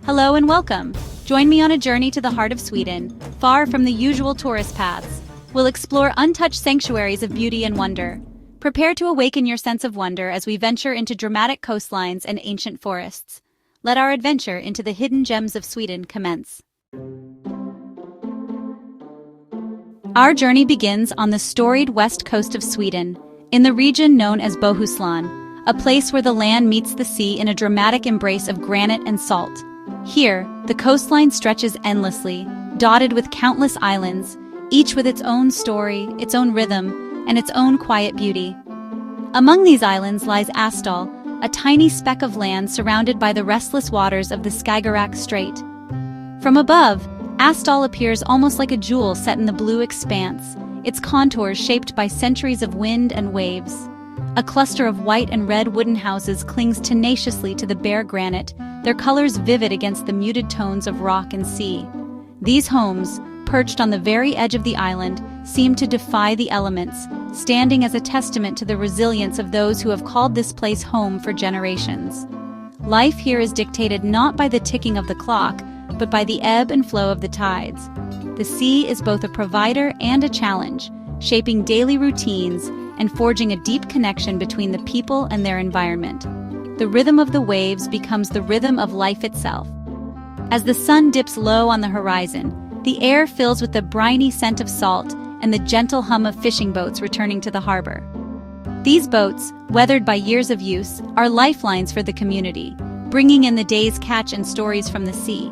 Hello and welcome. Join me on a journey to the heart of Sweden, far from the usual tourist paths. We'll explore untouched sanctuaries of beauty and wonder. Prepare to awaken your sense of wonder as we venture into dramatic coastlines and ancient forests. Let our adventure into the hidden gems of Sweden commence. Our journey begins on the storied west coast of Sweden, in the region known as Bohuslän, a place where the land meets the sea in a dramatic embrace of granite and salt. Here, the coastline stretches endlessly, dotted with countless islands, each with its own story, its own rhythm, and its own quiet beauty. Among these islands lies Asdal, a tiny speck of land surrounded by the restless waters of the Skagerrak Strait. From above, Asdal appears almost like a jewel set in the blue expanse, its contours shaped by centuries of wind and waves. A cluster of white and red wooden houses clings tenaciously to the bare granite, their colors vivid against the muted tones of rock and sea. These homes, perched on the very edge of the island, seem to defy the elements, standing as a testament to the resilience of those who have called this place home for generations. Life here is dictated not by the ticking of the clock, but by the ebb and flow of the tides. The sea is both a provider and a challenge, shaping daily routines and forging a deep connection between the people and their environment. The rhythm of the waves becomes the rhythm of life itself. As the sun dips low on the horizon, the air fills with the briny scent of salt and the gentle hum of fishing boats returning to the harbor. These boats, weathered by years of use, are lifelines for the community, bringing in the day's catch and stories from the sea.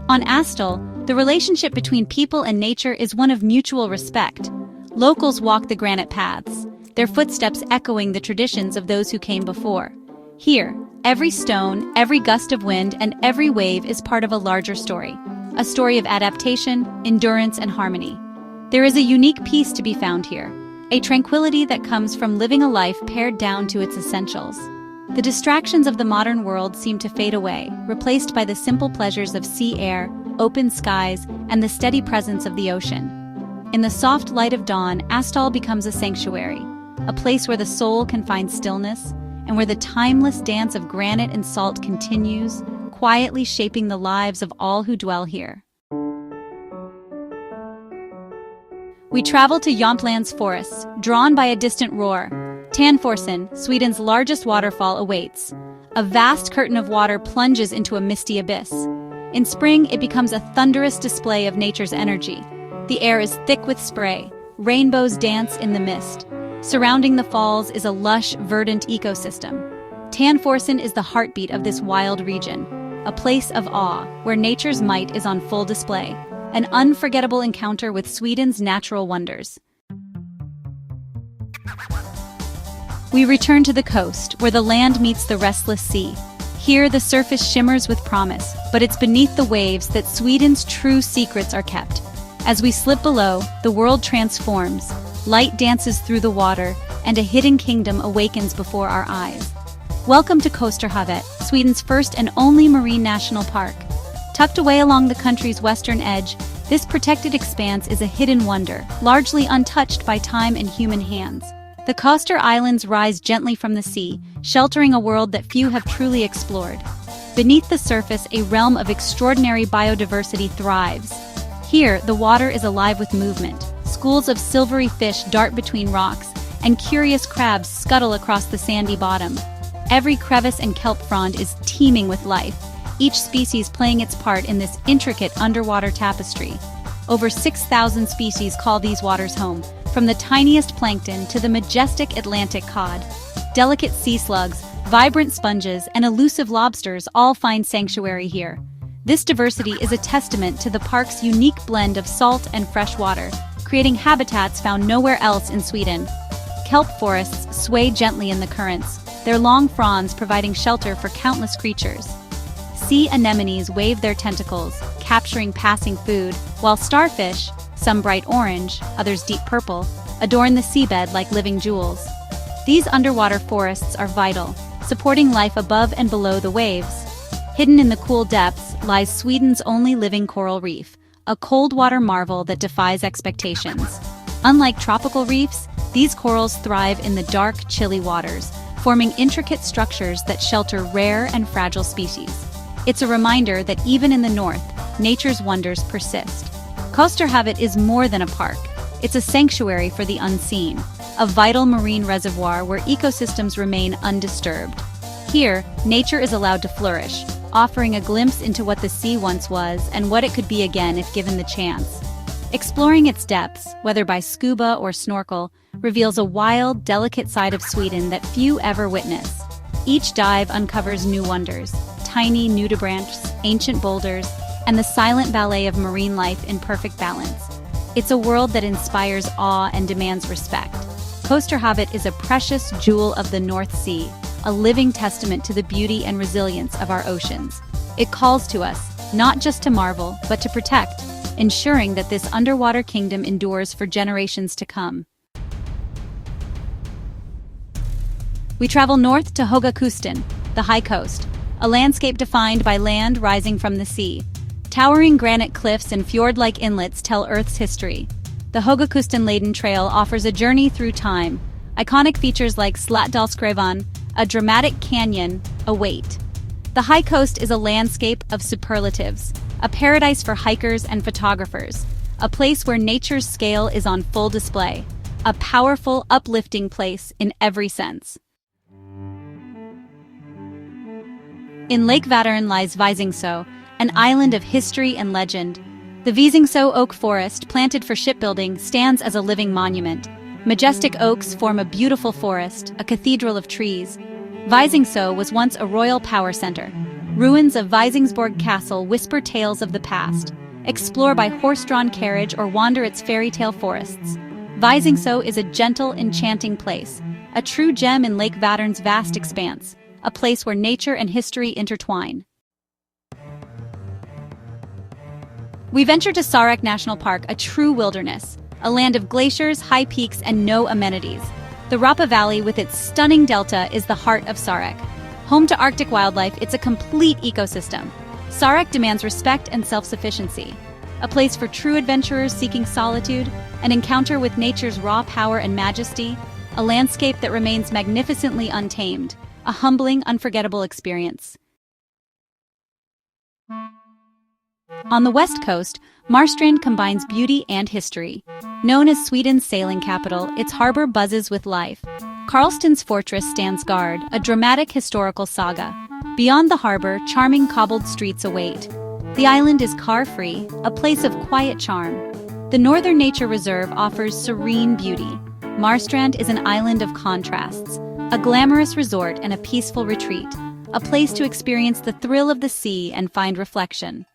On Asdal, the relationship between people and nature is one of mutual respect. Locals walk the granite paths, their footsteps echoing the traditions of those who came before. Here, every stone, every gust of wind, and every wave is part of a larger story. A story of adaptation, endurance, and harmony. There is a unique peace to be found here, a tranquility that comes from living a life pared down to its essentials. The distractions of the modern world seem to fade away, replaced by the simple pleasures of sea air, open skies, and the steady presence of the ocean. In the soft light of dawn, Asdal becomes a sanctuary, a place where the soul can find stillness, and where the timeless dance of granite and salt continues, quietly shaping the lives of all who dwell here. We travel to Jämtland's forests, drawn by a distant roar. Tanforsen, Sweden's largest waterfall, awaits. A vast curtain of water plunges into a misty abyss. In spring, it becomes a thunderous display of nature's energy. The air is thick with spray. Rainbows dance in the mist. Surrounding the falls is a lush, verdant ecosystem. Tanforsen is the heartbeat of this wild region, a place of awe where nature's might is on full display, an unforgettable encounter with Sweden's natural wonders. We return to the coast, where the land meets the restless sea. Here, the surface shimmers with promise, but it's beneath the waves that Sweden's true secrets are kept. As we slip below, the world transforms. Light dances through the water, and a hidden kingdom awakens before our eyes. Welcome to Kosterhavet, Sweden's first and only marine national park. Tucked away along the country's western edge, this protected expanse is a hidden wonder, largely untouched by time and human hands. The Koster Islands rise gently from the sea, sheltering a world that few have truly explored. Beneath the surface, a realm of extraordinary biodiversity thrives. Here, the water is alive with movement. Schools of silvery fish dart between rocks, and curious crabs scuttle across the sandy bottom. Every crevice and kelp frond is teeming with life, each species playing its part in this intricate underwater tapestry. Over 6,000 species call these waters home, from the tiniest plankton to the majestic Atlantic cod. Delicate sea slugs, vibrant sponges, and elusive lobsters all find sanctuary here. This diversity is a testament to the park's unique blend of salt and fresh water, creating habitats found nowhere else in Sweden. Kelp forests sway gently in the currents, their long fronds providing shelter for countless creatures. Sea anemones wave their tentacles, capturing passing food, while starfish, some bright orange, others deep purple, adorn the seabed like living jewels. These underwater forests are vital, supporting life above and below the waves. Hidden in the cool depths lies Sweden's only living coral reef, a cold-water marvel that defies expectations. Unlike tropical reefs, these corals thrive in the dark, chilly waters, forming intricate structures that shelter rare and fragile species. It's a reminder that even in the north, nature's wonders persist. Kosterhavet is more than a park. It's a sanctuary for the unseen, a vital marine reservoir where ecosystems remain undisturbed. Here, nature is allowed to flourish, offering a glimpse into what the sea once was and what it could be again if given the chance. Exploring its depths, whether by scuba or snorkel, reveals a wild, delicate side of Sweden that few ever witness. Each dive uncovers new wonders, tiny nudibranchs, ancient boulders, and the silent ballet of marine life in perfect balance. It's a world that inspires awe and demands respect. Kosterhavet is a precious jewel of the North Sea, a living testament to the beauty and resilience of our oceans. It calls to us, not just to marvel, but to protect, ensuring that this underwater kingdom endures for generations to come. We travel north to Högakusten, the high coast, a landscape defined by land rising from the sea. Towering granite cliffs and fjord-like inlets tell Earth's history. The Högakusten-laden trail offers a journey through time. Iconic features like Slättdalsgrävan, a dramatic canyon, await. The high coast is a landscape of superlatives, a paradise for hikers and photographers, a place where nature's scale is on full display, a powerful, uplifting place in every sense. In Lake Vättern lies Visingsö, an island of history and legend. The Visingsö oak forest, planted for shipbuilding, stands as a living monument. Majestic oaks form a beautiful forest, a cathedral of trees. Visingsö was once a royal power center. Ruins of Visingsborg Castle whisper tales of the past. Explore by horse-drawn carriage or wander its fairy tale forests. Visingsö is a gentle, enchanting place, a true gem in Lake Vättern's vast expanse, a place where nature and history intertwine. We venture to Sarek National Park, a true wilderness, a land of glaciers, high peaks, and no amenities. The Rapa Valley, with its stunning delta, is the heart of Sarek. Home to Arctic wildlife, it's a complete ecosystem. Sarek demands respect and self-sufficiency, a place for true adventurers seeking solitude, an encounter with nature's raw power and majesty, a landscape that remains magnificently untamed, a humbling, unforgettable experience. On the west coast, Marstrand combines beauty and history. Known as Sweden's sailing capital, its harbor buzzes with life. Karlstad's fortress stands guard, a dramatic historical saga. Beyond the harbor, charming cobbled streets await. The island is car-free, a place of quiet charm. The Northern Nature Reserve offers serene beauty. Marstrand is an island of contrasts, a glamorous resort and a peaceful retreat, a place to experience the thrill of the sea and find reflection.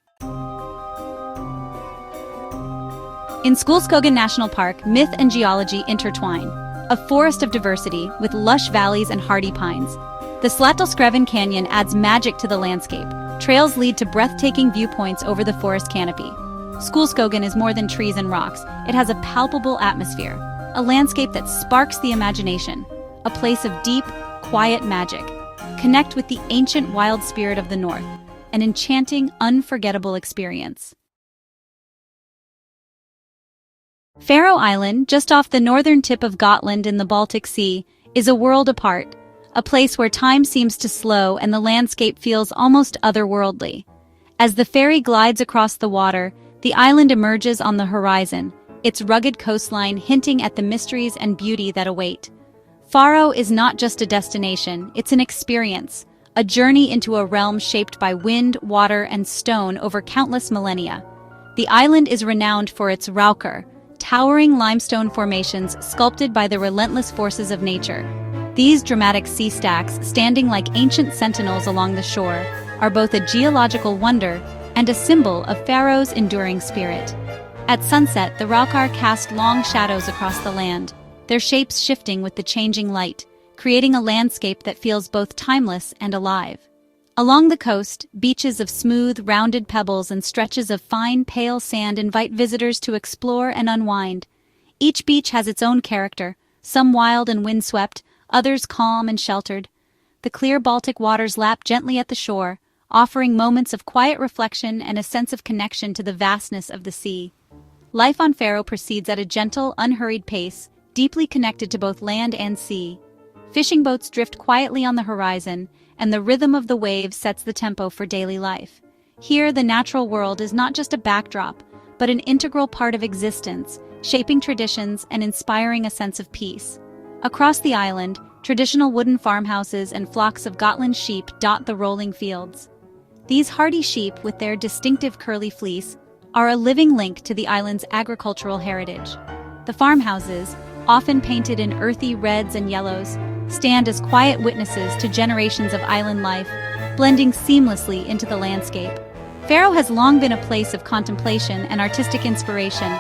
In Skulskogen National Park, myth and geology intertwine, a forest of diversity with lush valleys and hardy pines. The Slättdalsgrävan Canyon adds magic to the landscape. Trails lead to breathtaking viewpoints over the forest canopy. Skulskogen is more than trees and rocks. It has a palpable atmosphere, a landscape that sparks the imagination, a place of deep, quiet magic. Connect with the ancient wild spirit of the north, an enchanting, unforgettable experience. Faroe Island, just off the northern tip of Gotland in the Baltic Sea, is a world apart, a place where time seems to slow and the landscape feels almost otherworldly. As the ferry glides across the water, the island emerges on the horizon, its rugged coastline hinting at the mysteries and beauty that await. Faroe is not just a destination, it's an experience, a journey into a realm shaped by wind, water, and stone over countless millennia. The island is renowned for its raukar, towering limestone formations sculpted by the relentless forces of nature. These dramatic sea stacks, standing like ancient sentinels along the shore, are both a geological wonder and a symbol of Faroe's enduring spirit. At sunset, the raukar cast long shadows across the land, their shapes shifting with the changing light, creating a landscape that feels both timeless and alive. Along the coast, beaches of smooth, rounded pebbles and stretches of fine, pale sand invite visitors to explore and unwind. Each beach has its own character, some wild and windswept, others calm and sheltered. The clear Baltic waters lap gently at the shore, offering moments of quiet reflection and a sense of connection to the vastness of the sea. Life on Faroe proceeds at a gentle, unhurried pace, deeply connected to both land and sea. Fishing boats drift quietly on the horizon, and the rhythm of the waves sets the tempo for daily life. Here, the natural world is not just a backdrop, but an integral part of existence, shaping traditions and inspiring a sense of peace. Across the island, traditional wooden farmhouses and flocks of Gotland sheep dot the rolling fields. These hardy sheep, with their distinctive curly fleece, are a living link to the island's agricultural heritage. The farmhouses, often painted in earthy reds and yellows, stand as quiet witnesses to generations of island life, blending seamlessly into the landscape. Faro has long been a place of contemplation and artistic inspiration.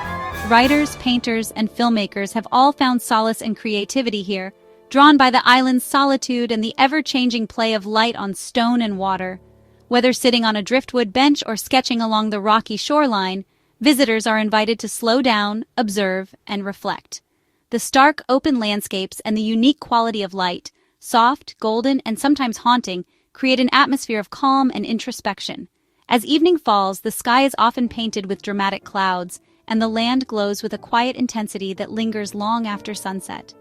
Writers, painters, and filmmakers have all found solace and creativity here, drawn by the island's solitude and the ever-changing play of light on stone and water. Whether sitting on a driftwood bench or sketching along the rocky shoreline, visitors are invited to slow down, observe, and reflect. The stark, open landscapes and the unique quality of light, soft, golden, and sometimes haunting, create an atmosphere of calm and introspection. As evening falls, the sky is often painted with dramatic clouds, and the land glows with a quiet intensity that lingers long after sunset.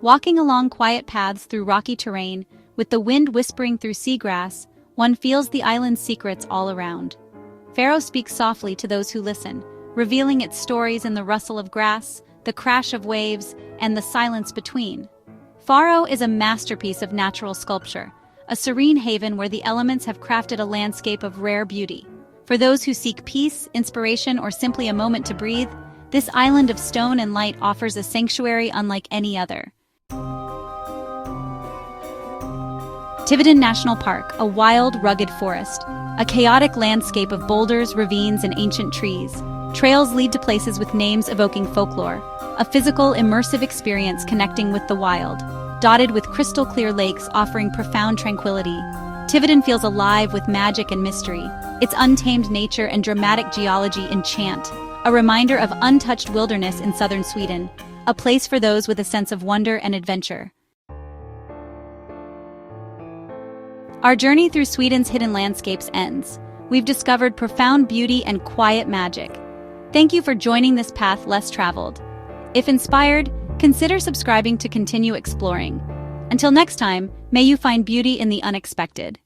Walking along quiet paths through rocky terrain, with the wind whispering through seagrass, one feels the island's secrets all around. Faro speaks softly to those who listen, revealing its stories in the rustle of grass, the crash of waves, and the silence between. Faro is a masterpiece of natural sculpture, a serene haven where the elements have crafted a landscape of rare beauty. For those who seek peace, inspiration, or simply a moment to breathe, this island of stone and light offers a sanctuary unlike any other. Tivedan National Park, a wild, rugged forest, a chaotic landscape of boulders, ravines, and ancient trees. Trails lead to places with names evoking folklore, a physical, immersive experience connecting with the wild, dotted with crystal-clear lakes offering profound tranquility. Tivedan feels alive with magic and mystery. Its untamed nature and dramatic geology enchant, a reminder of untouched wilderness in southern Sweden, a place for those with a sense of wonder and adventure. Our journey through Sweden's hidden landscapes ends. We've discovered profound beauty and quiet magic. Thank you for joining this path less traveled. If inspired, consider subscribing to continue exploring. Until next time, may you find beauty in the unexpected.